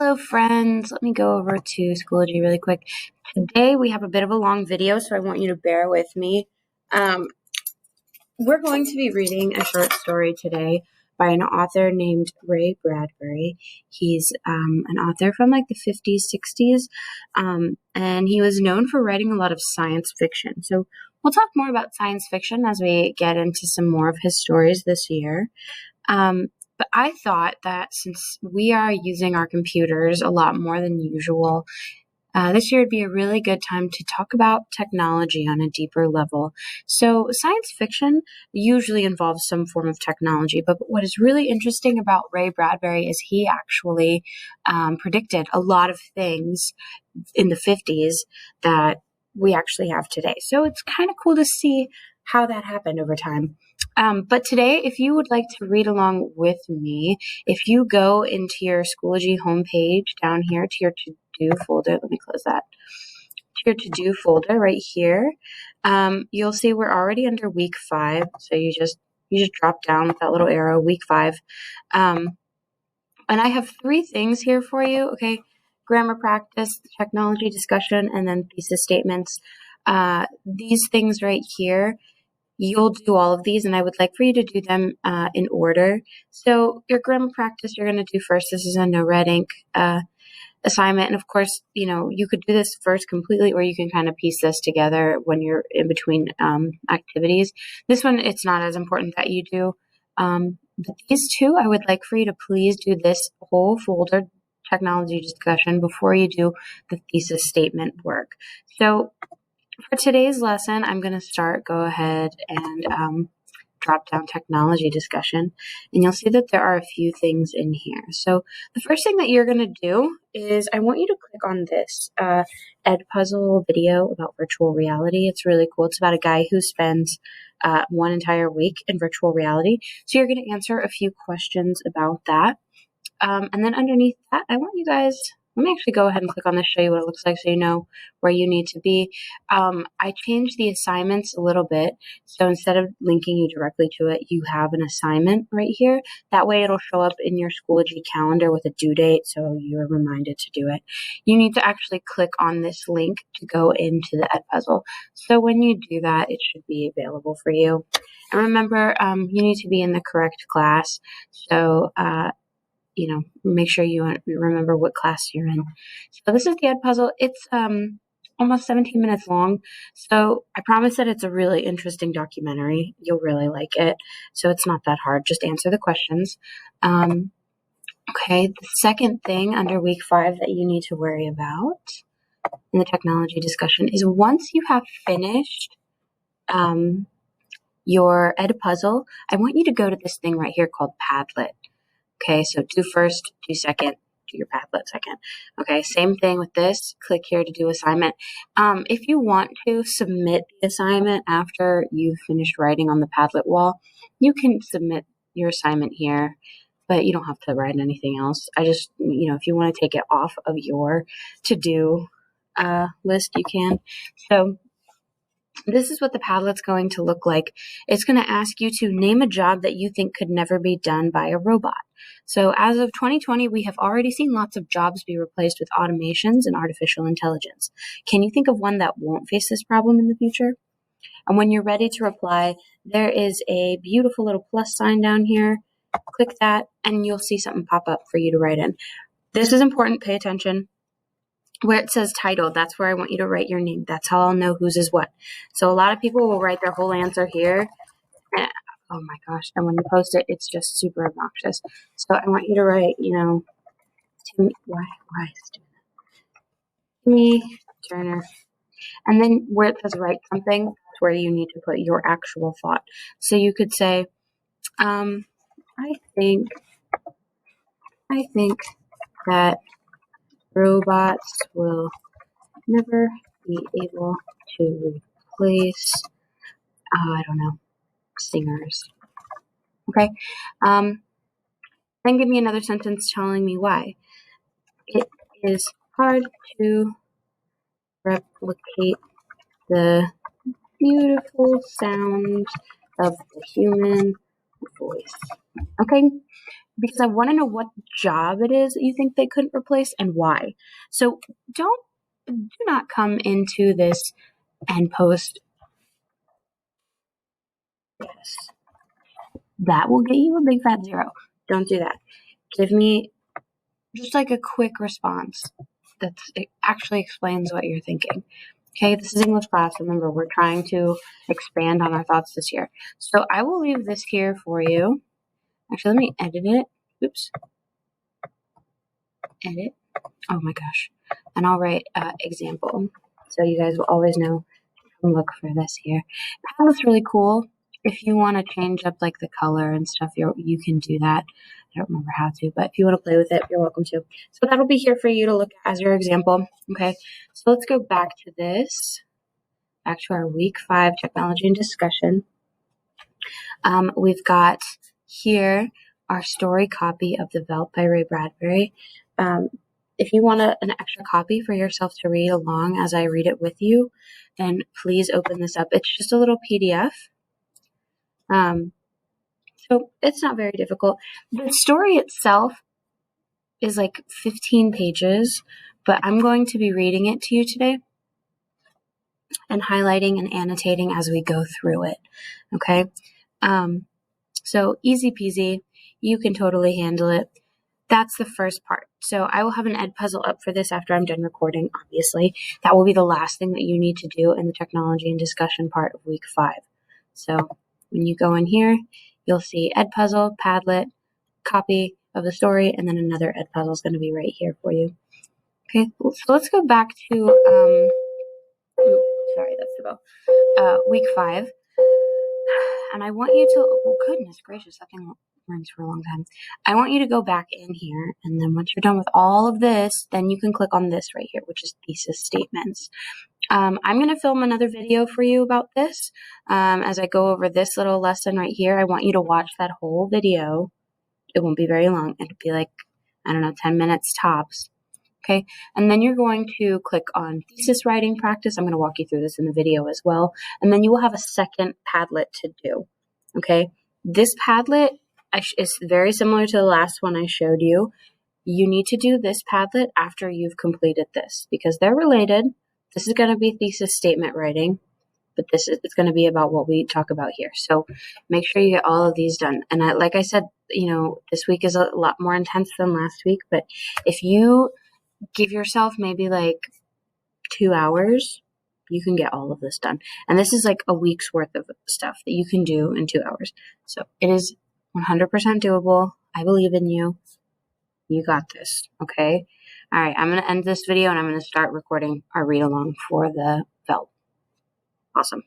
Hello friends, let me go over to Schoology really quick. Today we have a bit of a long video, so I want you to bear with me. We're going to be reading a short story today by an author named Ray Bradbury. He's an author from like the 50s, 60s, and he was known for writing a lot of science fiction. So we'll talk more about science fiction as we get into some more of his stories this year. But I thought that since we are using our computers a lot more than usual, this year would be a really good time to talk about technology on a deeper level. So science fiction usually involves some form of technology, but what is really interesting about Ray Bradbury is he actually predicted a lot of things in the 50s that we actually have today. So it's kind of cool to see how that happened over time. But today, if you would like to read along with me, if you go into your Schoology homepage down here to your to-do folder, let me close that, to your to-do folder right here, you'll see we're already under week 5. So you just drop down with that little arrow, week 5. And I have 3 things here for you, okay? Grammar practice, technology discussion, and then thesis statements. These things right here, you'll do all of these, and I would like for you to do them in order. So your grammar practice, you're going to do first. This is a no red ink assignment. And of course, you could do this first completely, or you can kind of piece this together when you're in between activities. This one, it's not as important that you do. But these 2, I would like for you to please do this whole folder, technology discussion, before you do the thesis statement work. So for today's lesson, I'm going to go ahead and drop down technology discussion, and you'll see that there are a few things in here. So the first thing that you're going to do is I want you to click on this Edpuzzle video about virtual reality. It's really cool. It's about a guy who spends one entire week in virtual reality. So you're going to answer a few questions about that. And then underneath that, I want you guys, let me actually go ahead and click on this, show you what it looks like so you know where you need to be. I changed the assignments a little bit. So instead of linking you directly to it, you have an assignment right here. That way it'll show up in your Schoology calendar with a due date, so you're reminded to do it. You need to actually click on this link to go into the Edpuzzle. So when you do that, it should be available for you. And remember, you need to be in the correct class. So, make sure you remember what class you're in. So this is the Edpuzzle. It's almost 17 minutes long. So I promise that it's a really interesting documentary. You'll really like it. So it's not that hard. Just answer the questions. Okay, the second thing under week 5 that you need to worry about in the technology discussion is once you have finished your Edpuzzle, I want you to go to this thing right here called Padlet. Okay, so do first, do second, do your Padlet second. Okay, same thing with this. Click here to do assignment. If you want to submit the assignment after you've finished writing on the Padlet wall, you can submit your assignment here, but you don't have to write anything else. I just, if you want to take it off of your to-do list, you can. So this is what the Padlet's going to look like. It's going to ask you to name a job that you think could never be done by a robot. So as of 2020, we have already seen lots of jobs be replaced with automations and artificial intelligence. Can you think of one that won't face this problem in the future? And when you're ready to reply, there is a beautiful little plus sign down here. Click that, and you'll see something pop up for you to write in. This is important. Pay attention. Where it says title, that's where I want you to write your name. That's how I'll know whose is what. So a lot of people will write their whole answer here. And, oh my gosh. And when you post it, it's just super obnoxious. So I want you to write, Timmy, why Timmy Turner. And then where it says write something, that's where you need to put your actual thought. So you could say, I think that robots will never be able to replace, I don't know, singers. Okay. Then give me another sentence telling me why. It is hard to replicate the beautiful sound of the human voice. Okay. because I want to know what job it is that you think they couldn't replace and why. So do not come into this and post this. That will get you a big fat 0. Don't do that. Give me just like a quick response that actually explains what you're thinking. Okay, this is English class. Remember, we're trying to expand on our thoughts this year. So I will leave this here for you. Actually, let me edit it. Oops. Edit. Oh my gosh. And I'll write example. So you guys will always know to look for this here. Padlet's really cool. If you want to change up like the color and stuff, you can do that. I don't remember how to, but if you want to play with it, you're welcome to. So that'll be here for you to look at as your example. Okay, so let's go back to this. Back to our week 5 technology and discussion. We've got here our story copy of The Veldt by Ray Bradbury. If you want an extra copy for yourself to read along as I read it with you, then please open this up. It's just a little PDF. So it's not very difficult. The story itself is like 15 pages, but I'm going to be reading it to you today and highlighting and annotating as we go through it. Okay? So easy peasy. You can totally handle it. That's the first part. So I will have an Edpuzzle up for this after I'm done recording, obviously. That will be the last thing that you need to do in the technology and discussion part of week 5. So when you go in here, you'll see Edpuzzle, Padlet, copy of the story, and then another Edpuzzle is going to be right here for you. Okay, so let's go back to, sorry, that's the bell. Week 5. And I want you to, oh goodness gracious, that thing runs for a long time. I want you to go back in here, and then once you're done with all of this, then you can click on this right here, which is thesis statements. I'm going to film another video for you about this. As I go over this little lesson right here, I want you to watch that whole video. It won't be very long. It'll be like, I don't know, 10 minutes tops. Okay, and then you're going to click on thesis writing practice. I'm going to walk you through this in the video as well. And then you will have a second Padlet to do. Okay, this Padlet is very similar to the last one I showed you. You need to do this Padlet after you've completed this because they're related. This is going to be thesis statement writing, but it's going to be about what we talk about here. So make sure you get all of these done. And like I said, this week is a lot more intense than last week, but if you give yourself maybe like 2 hours, you can get all of this done. And this is like a week's worth of stuff that you can do in 2 hours. So it is 100% doable. I believe in you. You got this. Okay. All right. I'm going to end this video and I'm going to start recording our read along for the Veldt. Awesome.